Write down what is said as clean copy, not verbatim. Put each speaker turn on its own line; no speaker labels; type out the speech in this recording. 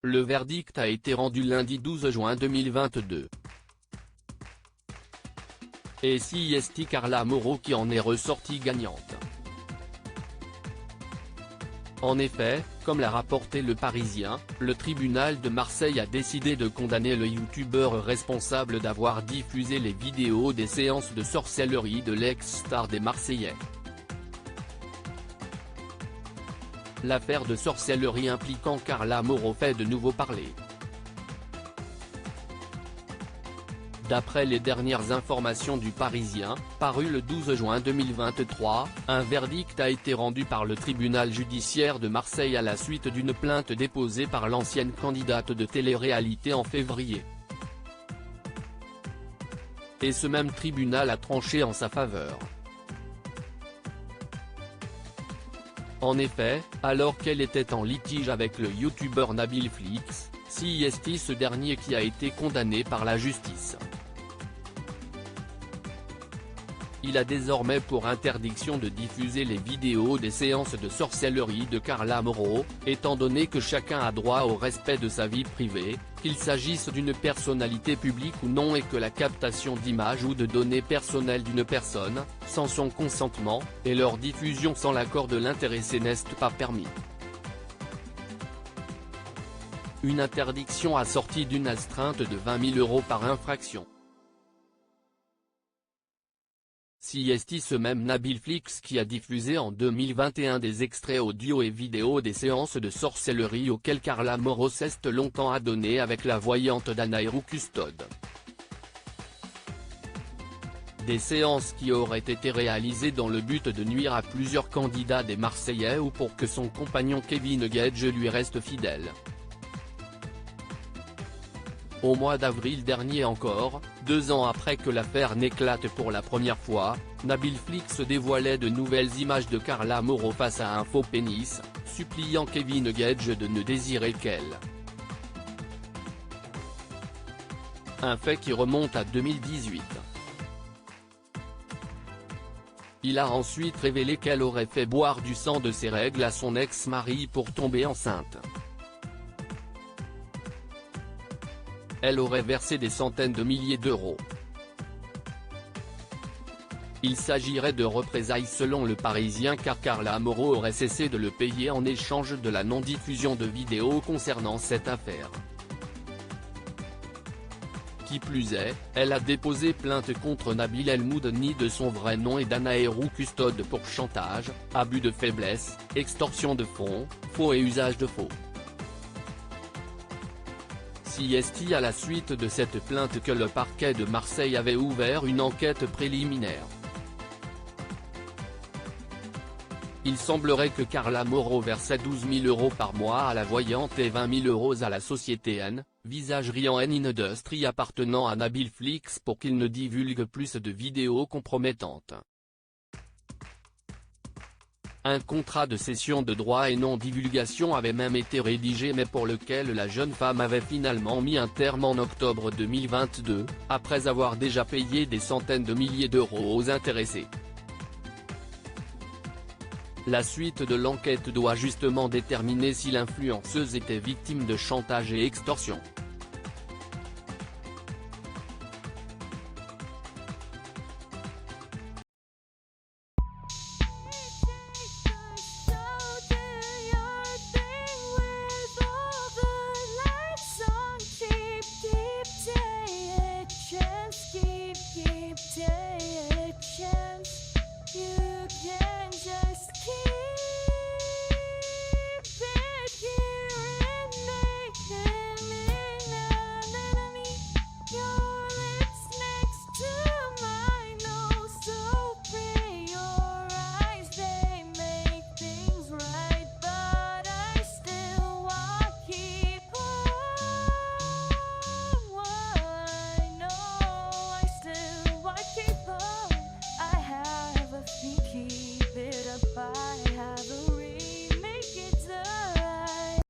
Le verdict a été rendu lundi 12 juin 2022. Et c'est Carla Moreau qui en est ressortie gagnante. En effet, comme l'a rapporté Le Parisien, le tribunal de Marseille a décidé de condamner le youtubeur responsable d'avoir diffusé les vidéos des séances de sorcellerie de l'ex-star des Marseillais. L'affaire de sorcellerie impliquant Carla Moreau fait de nouveau parler. D'après les dernières informations du Parisien, paru le 12 juin 2023, un verdict a été rendu par le tribunal judiciaire de Marseille à la suite d'une plainte déposée par l'ancienne candidate de télé-réalité en février. Et ce même tribunal a tranché en sa faveur. En effet, alors qu'elle était en litige avec le youtubeur Nabil Flix, c'est ce dernier qui a été condamné par la justice. Il a désormais pour interdiction de diffuser les vidéos des séances de sorcellerie de Carla Moreau, étant donné que chacun a droit au respect de sa vie privée, qu'il s'agisse d'une personnalité publique ou non, et que la captation d'images ou de données personnelles d'une personne, sans son consentement, et leur diffusion sans l'accord de l'intéressé n'est pas permis. Une interdiction assortie d'une astreinte de 20 000 € par infraction. C'est ce même Nabil Flix qui a diffusé en 2021 des extraits audio et vidéo des séances de sorcellerie auxquelles Carla Moreau s'est longtemps adonnée avec la voyante Danaïrou Custode. Des séances qui auraient été réalisées dans le but de nuire à plusieurs candidats des Marseillais ou pour que son compagnon Kevin Gage lui reste fidèle. Au mois d'avril dernier encore, 2 ans après que l'affaire n'éclate pour la première fois, Nabil Flix dévoilait de nouvelles images de Carla Moreau face à un faux pénis, suppliant Kevin Gage de ne désirer qu'elle. Un fait qui remonte à 2018. Il a ensuite révélé qu'elle aurait fait boire du sang de ses règles à son ex-mari pour tomber enceinte. Elle aurait versé des centaines de milliers d'euros. Il s'agirait de représailles selon Le Parisien, car Carla Moreau aurait cessé de le payer en échange de la non-diffusion de vidéos concernant cette affaire. Qui plus est, elle a déposé plainte contre Nabil El Moudni de son vrai nom et Danaïrou Custode pour chantage, abus de faiblesse, extorsion de fonds, faux et usage de faux. C'est à la suite de cette plainte que le parquet de Marseille avait ouvert une enquête préliminaire. Il semblerait que Carla Moreau versait 12 000 € par mois à la voyante et 20 000 € à la société N, Visagerie en N Industrie appartenant à Nabil Flix pour qu'il ne divulgue plus de vidéos compromettantes. Un contrat de cession de droits et non-divulgation avait même été rédigé, mais pour lequel la jeune femme avait finalement mis un terme en octobre 2022, après avoir déjà payé des centaines de milliers d'euros aux intéressés. La suite de l'enquête doit justement déterminer si l'influenceuse était victime de chantage et extorsion.